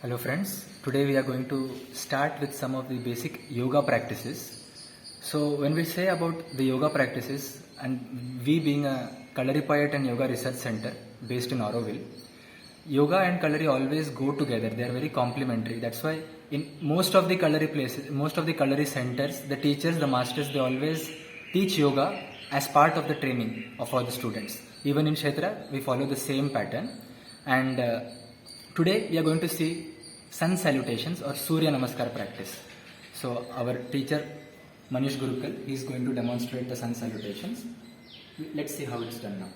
Hello friends, today we are going to start with some of the basic yoga practices. So when we say about the yoga practices, and we being a Kalari Poet and Yoga Research Center based in Auroville, yoga and Kalari always go together. They are very complementary. That's why in most of the Kalari places, most of the Kalari centers, the teachers, the masters, they always teach yoga as part of the training of all the students. Even in Kshetra, we follow the same pattern. And today we are going to see sun salutations or Surya Namaskar practice. So our teacher Manish Gurukal is going to demonstrate the sun salutations. Let's see how it's done now.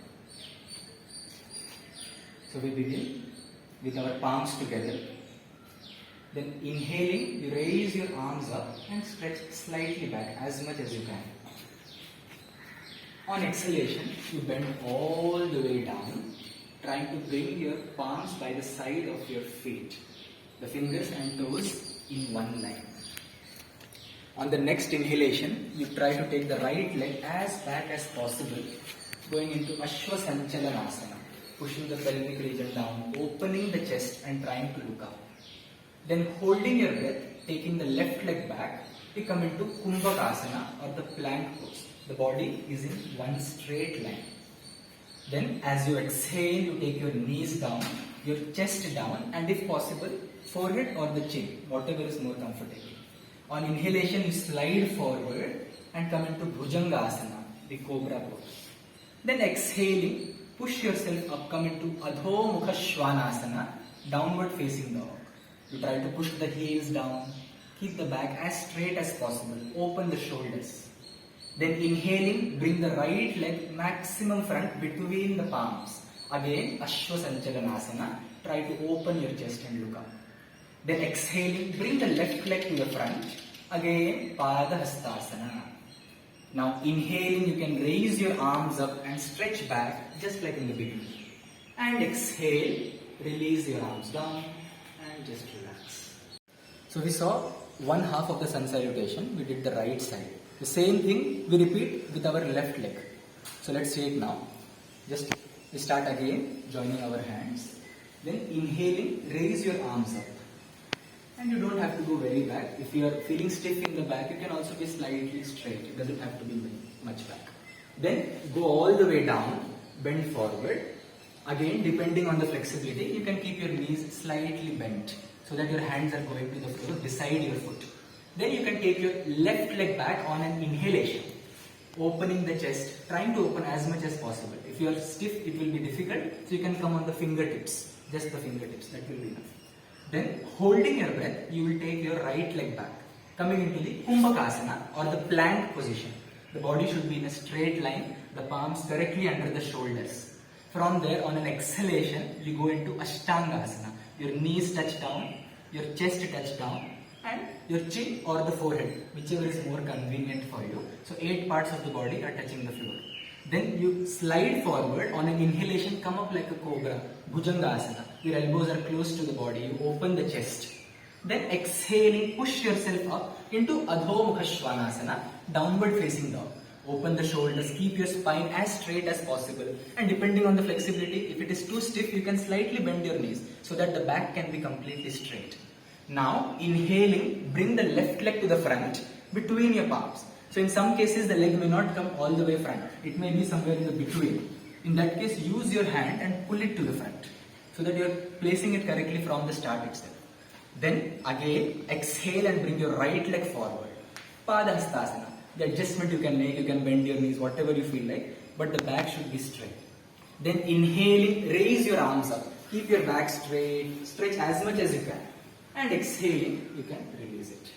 So we begin with our palms together. Then inhaling, you raise your arms up and stretch slightly back as much as you can. On exhalation, you bend all the way down, trying to bring your palms by the side of your feet, the fingers and toes in one line. On the next inhalation, you try to take the right leg as back as possible, going into Ashwasanchalanasana, pushing the pelvic region down, opening the chest and trying to look up. Then holding your breath, taking the left leg back, we come into Kumbhakasana or the plank pose. The body is in one straight line. Then as you exhale, you take your knees down, your chest down, and if possible, forehead or the chin, whatever is more comfortable. On inhalation, you slide forward and come into Bhujangasana, the cobra pose. Then exhaling, push yourself up, come into Adho Mukha Shvanasana, downward facing dog. You try to push the heels down, keep the back as straight as possible, open the shoulders. Then inhaling, bring the right leg maximum front between the palms. Again, Ashwasanchalanasana, try to open your chest and look up. Then exhaling, bring the left leg to the front. Again, Padahastasana. Now inhaling, you can raise your arms up and stretch back just like in the beginning. And exhale, release your arms down and just relax. So we saw one half of the sun salutation, we did the right side. The same thing we repeat with our left leg. So let's see it now. Just we start again, joining our hands. Then inhaling, raise your arms up. And you don't have to go very back. If you are feeling stiff in the back, you can also be slightly straight. It doesn't have to be much back. Then go all the way down, bend forward. Again, depending on the flexibility, you can keep your knees slightly bent so that your hands are going to the floor beside your foot. Then you can take your left leg back on an inhalation, opening the chest, trying to open as much as possible. If you are stiff, it will be difficult, so you can come on the fingertips, just the fingertips, that will be enough. Then holding your breath, you will take your right leg back, coming into the Kumbhakasana or the plank position. The body should be in a straight line, the palms directly under the shoulders. From there, on an exhalation, you go into Ashtangasana. Your knees touch down, your chest touch down, and your chin or the forehead, whichever is more convenient for you. So 8 parts of the body are touching the floor. Then you slide forward on an inhalation, come up like a cobra, Bhujangasana. Your elbows are close to the body, you open the chest. Then exhaling, push yourself up into Adho Mukha Shvanasana, downward facing dog. Open the shoulders, keep your spine as straight as possible. And depending on the flexibility, if it is too stiff, you can slightly bend your knees so that the back can be completely straight. Now, inhaling, bring the left leg to the front between your palms. So in some cases, the leg may not come all the way front. It may be somewhere in the between. In that case, use your hand and pull it to the front so that you are placing it correctly from the start itself. Then again, exhale and bring your right leg forward. Padahastasana. The adjustment you can make, you can bend your knees, whatever you feel like, but the back should be straight. Then inhaling, raise your arms up. Keep your back straight, stretch as much as you can. And exhaling, you can release it.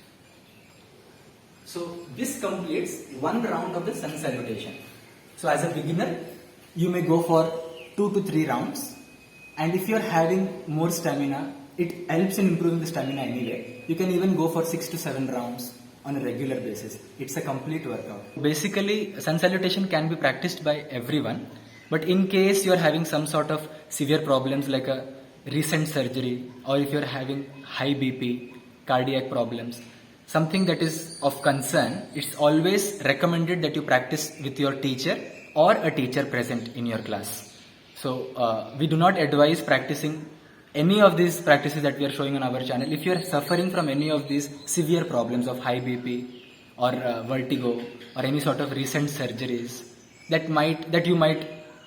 So this completes one round of the sun salutation. So as a beginner, you may go for 2 to 3 rounds. And if you are having more stamina, it helps in improving the stamina anyway. You can even go for 6 to 7 rounds on a regular basis. It's a complete workout. Basically, sun salutation can be practiced by everyone. But in case you are having some sort of severe problems like a recent surgery, or if you are having high BP, cardiac problems, something that is of concern, it's always recommended that you practice with your teacher or a teacher present in your class. So we do not advise practicing any of these practices that we are showing on our channel, if you are suffering from any of these severe problems of high BP or vertigo or any sort of recent surgeries, that you might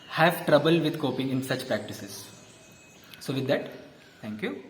have trouble with coping in such practices. So with that, thank you.